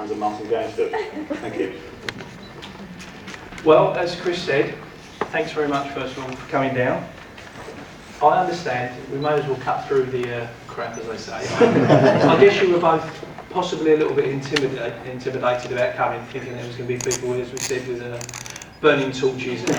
hands of Martin going to. Thank you. Well, as Chris said, thanks very much first of all for coming down. I understand we may as well cut through the crap, as they say. I guess you were both possibly a little bit intimidated about coming, thinking there was going to be people, as we said, with burning torches and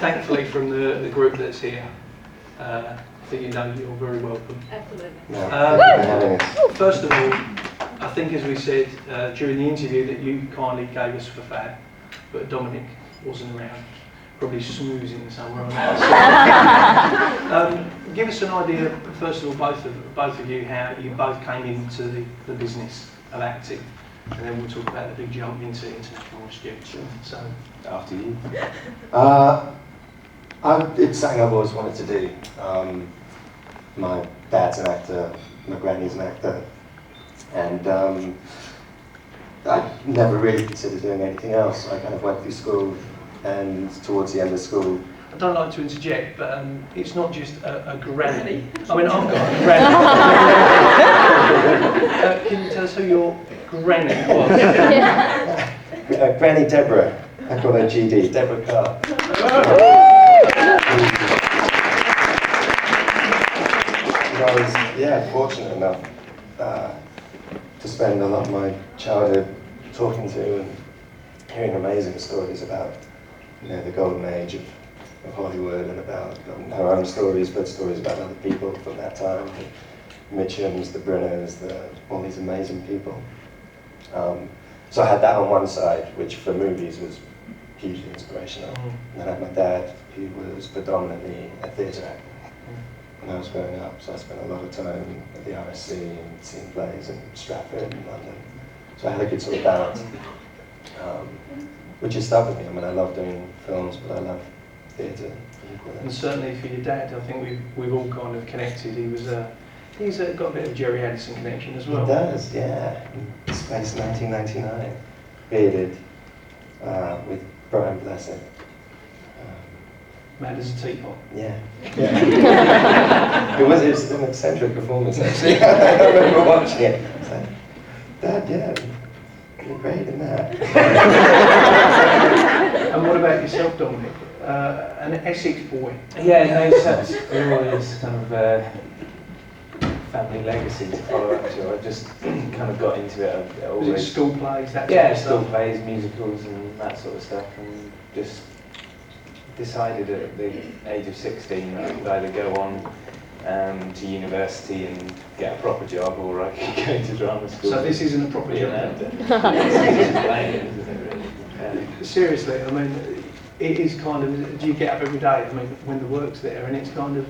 thankfully from the group that's here, I think you know you're very welcome. Absolutely. First of all, I think as we said during the interview that you kindly gave us for Fab, but Dominic wasn't around, probably smoozing somewhere on that. Give us an idea, first of all, both of you, how you both came into the business of acting, and then we'll talk about the big jump into international students. So, after you. It's something I've always wanted to do. My dad's an actor, my granny's an actor, and I never really considered doing anything else. I kind of went through school, and towards the end of school, I don't like to interject, but it's not just a granny. I mean, I've got a granny. Can you tell us who your granny was? Granny Deborah. I call her GD, Deborah Carr. I was, fortunate enough to spend a lot of my childhood talking to and hearing amazing stories about, the golden age of Hollywood, and about her own stories, but stories about other people from that time, the Mitchums, the Brunners, all these amazing people. So I had that on one side, which for movies was hugely inspirational. And then I had my dad, who was predominantly a theatre actor when I was growing up. So I spent a lot of time at the RSC and seeing plays in Stratford and London. So I had a good sort of balance, which has stuck with me. I mean, I love doing films, but I love theatre. And certainly for your dad, I think we've all kind of connected. He's got a bit of Jerry Addison connection as well. He does, yeah. Space 1999, bearded, with Brian Blessed. Mad as a teapot. Yeah. It was an eccentric performance, actually. I remember watching it. I was like, Dad, you're great in that. And what about yourself, Dominic? An Essex boy. Yeah, no, that's always kind of family legacy to follow up to. I just kind of got into it. Was it school plays? School plays, musicals, and that sort of stuff, and just decided at the age of 16 that I could either go on to university and get a proper job, or I could go into drama school. So this isn't a proper job. Seriously, I mean, it is kind of. Do you get up every day? I mean, when the work's there, and it's kind of.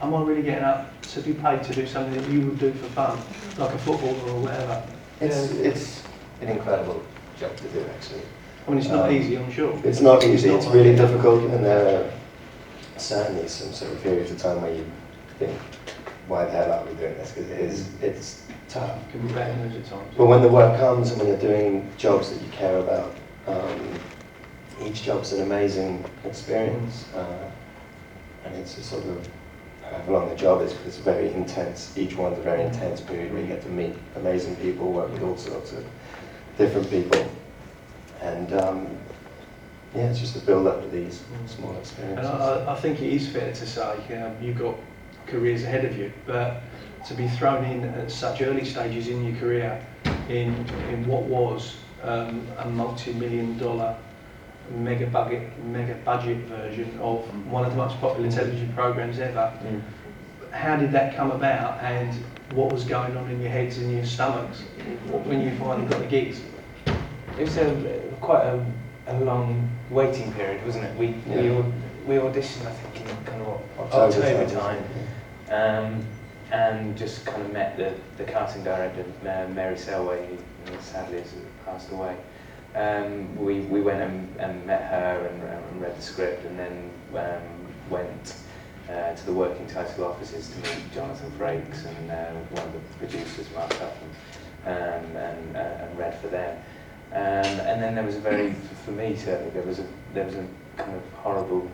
Am I really getting up to be paid to do something that you would do for fun, like a footballer or whatever? It's an incredible job to do, actually. I mean, it's not easy, I'm sure. It's not easy. It's really difficult, and there are certainly some sort of periods of time where you think, "Why the hell are we doing this?" Because it's tough. It can be bad news at times. But when the work comes and when you're doing jobs that you care about, each job's an amazing experience, and it's a sort of. However long the job is, because it's very intense. Each one's a very intense period where you get to meet amazing people, work with all sorts of different people, and it's just a build up to these small experiences. And I think it is fair to say you've got careers ahead of you, but to be thrown in at such early stages in your career in what was a multi-million-dollar mega budget version of one of the most popular television programs ever. How did that come about, and what was going on in your heads and your stomachs when you finally got the gigs? It was quite a long waiting period, wasn't it? We auditioned, I think, in kind of October time, and just kind of met the casting director, Mary Selway, who sadly has passed away. We went and met her and read the script, and then went to the working title offices to meet Jonathan Frakes and one of the producers, Mark Huffman, and read for them. And then there was for me certainly, there was a kind of horrible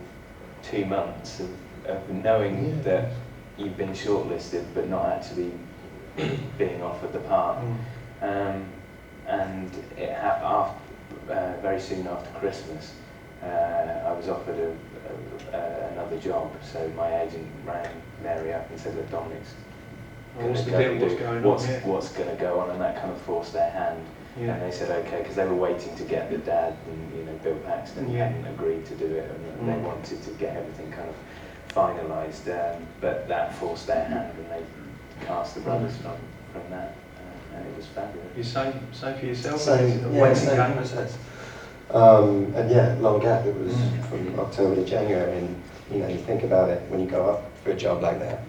2 months of knowing that you've been shortlisted but not actually being offered the part. And very soon after Christmas, I was offered another job. So my agent rang Mary up and said, "Look, Dominic's What's going on? What's going to go on?" And that kind of forced their hand. Yeah. And they said okay, because they were waiting to get the dad, and Bill Paxton hadn't agreed to do it, and they wanted to get everything kind of finalised. But that forced their hand, and they cast the brothers from that, and it was fabulous. You same for yourself? Same process. And yeah, long gap. It was from October to January, and you think about it when you go up for a job like that.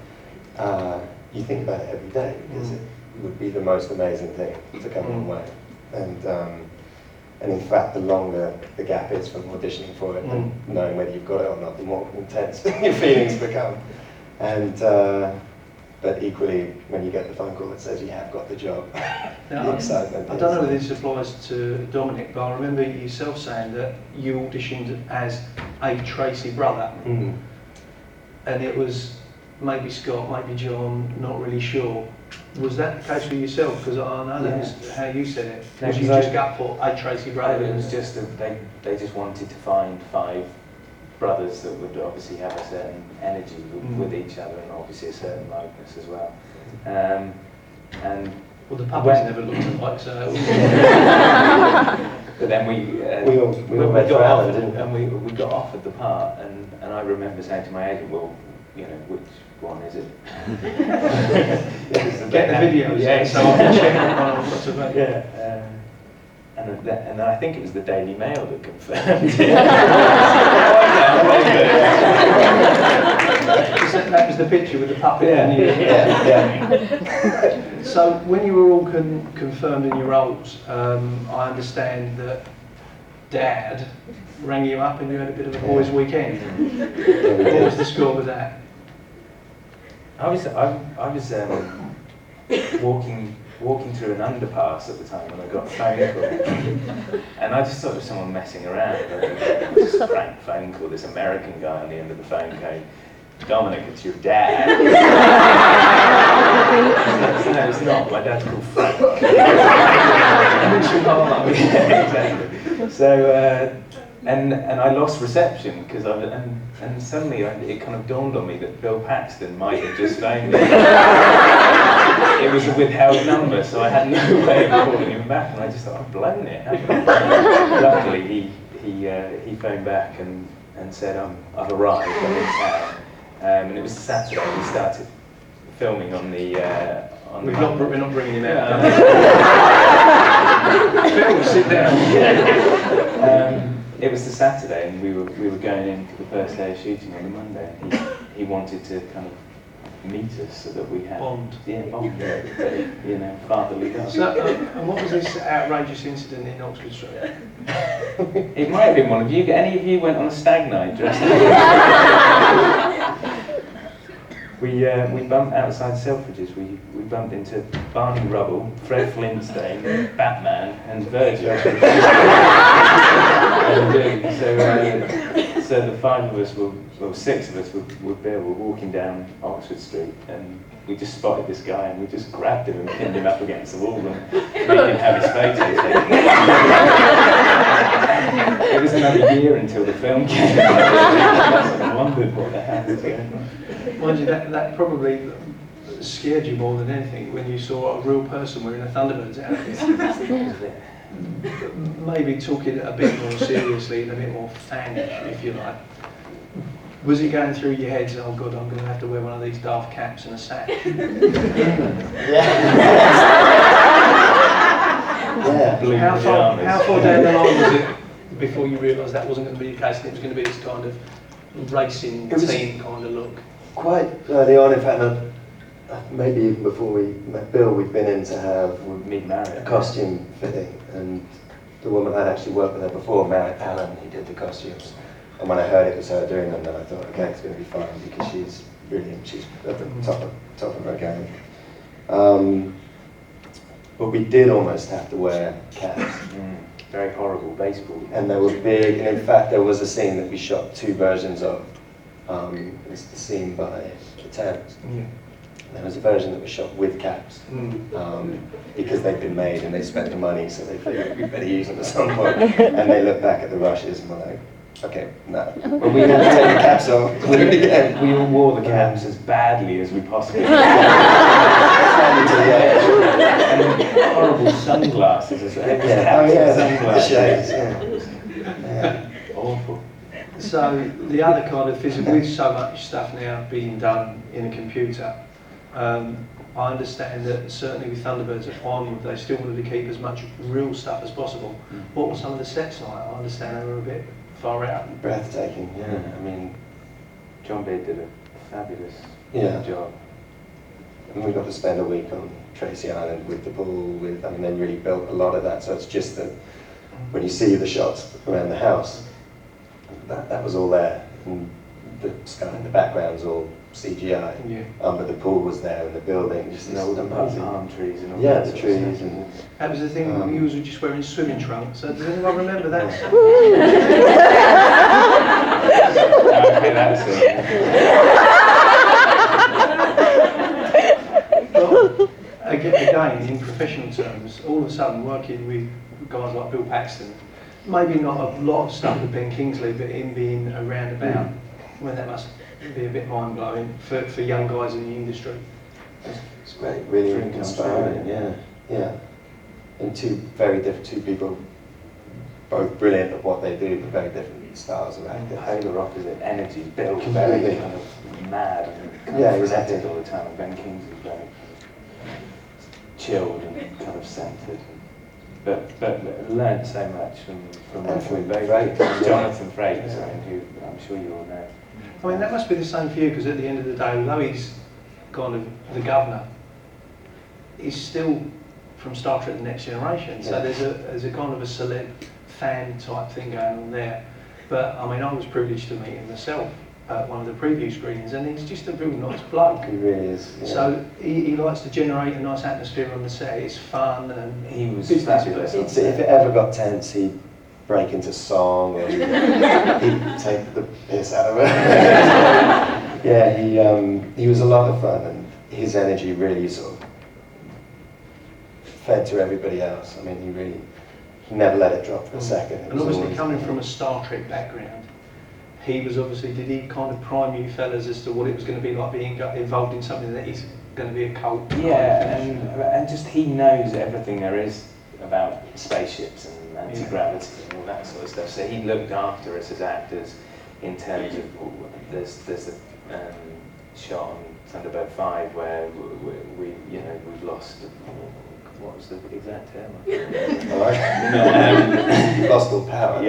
You think about it every day because it would be the most amazing thing to come your way. And in fact, the longer the gap is from auditioning for it and knowing whether you've got it or not, the more intense your feelings become. And but equally, when you get the phone call that says you have got the job, the excitement. I don't know whether this applies to Dominic, but I remember yourself saying that you auditioned as a Tracy brother, and it was maybe Scott, maybe John, not really sure. Was that the case for yourself? Because I know that was how you said it. No, Was you just gut for a Tracy brother? It was just they just wanted to find 5 brothers that would obviously have a certain energy with each other, and obviously a certain likeness as well. And well, the puppies never looked alike, so. But then we all met for Alan, didn't we? And we got offered the part, and I remember saying to my agent, well, which one is it? Get the videos, so I can check what's available. Yeah. And I think it was the Daily Mail that confirmed it. That was the picture with the puppet. Yeah. So when you were all confirmed in your roles, I understand that Dad rang you up and you had a bit of a boys' weekend. What was the score with that? I was walking through an underpass at the time when I got a phone call, and I just thought it was someone messing around. It was just a prank phone call. This American guy on the end of the phone going, "Dominic, it's your dad." No, it's not. My dad's called Frank. Exactly. So, and I lost reception because and suddenly it kind of dawned on me that Bill Paxton might have just phoned me. It was a withheld number, so I had no way of calling him back, and I just thought, I've blown it, haven't I? Luckily, he phoned back and said, I've arrived, I'm in town. And it was Saturday. We started filming on the. We're not bringing him out. Bill, sit down. It was the Saturday, and we were going in for the first day of shooting on the Monday. And he wanted to kind of meet us so that we had bond. Fatherly love. So, and what was this outrageous incident in Oxford Street? It might have been one of you. Any of you went on a stag night dressed up? We bumped outside Selfridges. We bumped into Barney Rubble, Fred Flintstone, Batman, and Virgil. So the 5 of us, 6 of us with Bill were walking down Oxford Street, and we just spotted this guy, and we just grabbed him and pinned him up against the wall and made him have his photo taken. It was another year until the film came out. I wondered what the hell was going on. Mind you, that probably scared you more than anything when you saw a real person wearing a Thunderbirds outfit. Maybe took it a bit more seriously and a bit more fanish, if you like. Was it going through your heads, oh God, I'm going to have to wear one of these daft caps and a sash? How far down the line was it before you realised that wasn't going to be the case and it was going to be this kind of racing team kind of look? Quite early on, in fact, maybe even before we met Bill, we'd been in to have a costume fitting, and the woman I'd actually worked with her before, Alan, he did the costumes. And when I heard it was her doing them, then I thought, okay, it's going to be fine because she's brilliant. She's at the top of her game. But we did almost have to wear caps. Very horrible baseball. And they were big, and in fact there was a scene that we shot 2 versions of. It's the scene by the Thames. There was a version that was shot with caps because they'd been made and they spent the money, so they figured we'd better use them at some point. And they look back at the rushes and were like, okay, no. Well, we Take the caps off. we all wore the caps as badly as we possibly could. And horrible sunglasses as well. The shades. Awful. So the other kind of physical, with so much stuff now being done in a computer, I understand that certainly with Thunderbirds at Pinewood, they still wanted to keep as much real stuff as possible. What were some of the sets like? I understand they were a bit far out. Breathtaking, yeah. I mean, John Beard did a fabulous job. and we got to spend a week on Tracy Island with the pool. They really built a lot of that. So it's just that when you see the shots around the house, that was all there. And the sky in the background's all CGI. Yeah. But the pool was there and the building. Just And all the amazing. palm trees and all Yeah, that the sort of trees stuff. and That was the thing, you was just wearing swimming trunks. So does anyone remember that? Okay, that's it. Well, again, in professional terms, all of a sudden working with guys like Bill Paxton, maybe not a lot of stuff with Ben Kingsley, but him being around about, well, that must be a bit mind-blowing for young guys in the industry. it's great, really Dream comes inspiring. true. Yeah. And two very different, two people, both brilliant at what they do, but very different styles of acting. Polar opposite energy, built Completely. very kind of mad and kind Yeah, of exactly. frenetic all the time. Ben Kingsley's very chilled and kind of centred. But learned so much from working with both. Frakes. Jonathan Frakes, who I'm sure you all know. I mean, that must be the same for you, because at the end of the day, although he's kind of the governor, he's still from Star Trek: The Next Generation. So there's a kind of a celeb fan type thing going on there. But I mean, I was privileged to meet him myself at one of the preview screenings, and he's just a real nice bloke. He really is. Yeah. So he likes to generate a nice atmosphere on the set. It's fun and He was business fabulous. If it ever got tense, he'd break into song or he'd take the piss out of it. Yeah, he was a lot of fun, and his energy really sort of fed to everybody else. I mean, he never let it drop for a second. It And was obviously always- coming from a Star Trek background, he was obviously, did he kind of prime you fellas as to what it was going to be like being involved in something that is going to be a cult? Yeah, and just he knows everything there is about spaceships and anti-gravity and all that sort of stuff. So he looked after us as actors in terms of, there's a shot on Thunderbird 5 where we've lost, what was the exact term? All right. Lost all power.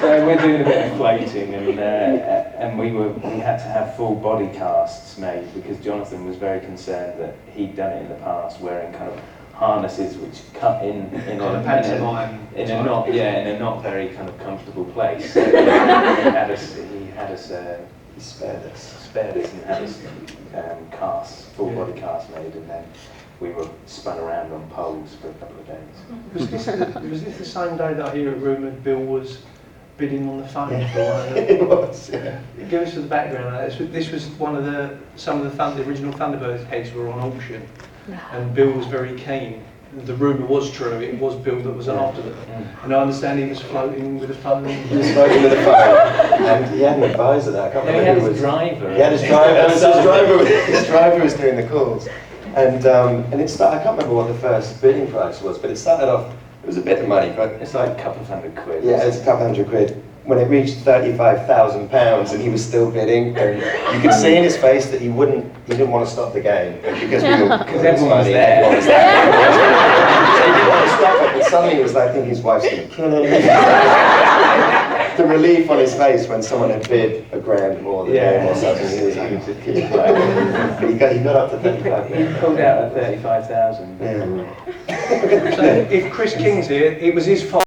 So we're doing a bit of floating, and we had to have full body casts made because Jonathan was very concerned that he'd done it in the past, wearing kind of harnesses which cut in Kind of pantomime. in a not very kind of comfortable place. So he had us He spared us. spared us and had us full body casts made, and then we were spun around on poles for a couple of days. Was this the same day that I hear it rumoured Bill was bidding on the phone for one of It the... was, yeah. Give us the background of that. This was one of some of the original Thunderbirds heads were on auction, and Bill was very keen. The rumour was true, it was Bill that was after them. And I understand he was floating with a phone. He was floating with a phone, and he had an advisor there. I can't No, he remember had who his was. driver. He had his driver. His driver was doing the calls, and it started. I can't remember what the first bidding price was, but it started off. It was a bit of money, but It's like a couple of £100. yeah, it's a couple £100. When it reached £35,000, and he was still bidding, and you could see in his face that he didn't want to stop the game, but because everyone was there. everyone was there. So he didn't want to stop it, but suddenly he was like thinking his wife's going to kill him. The relief on his face when someone had bid £1,000 more than him or something. He was like, he got up to 35. He pulled out at 35,000. Yeah. So if Chris King's here, it was his fault.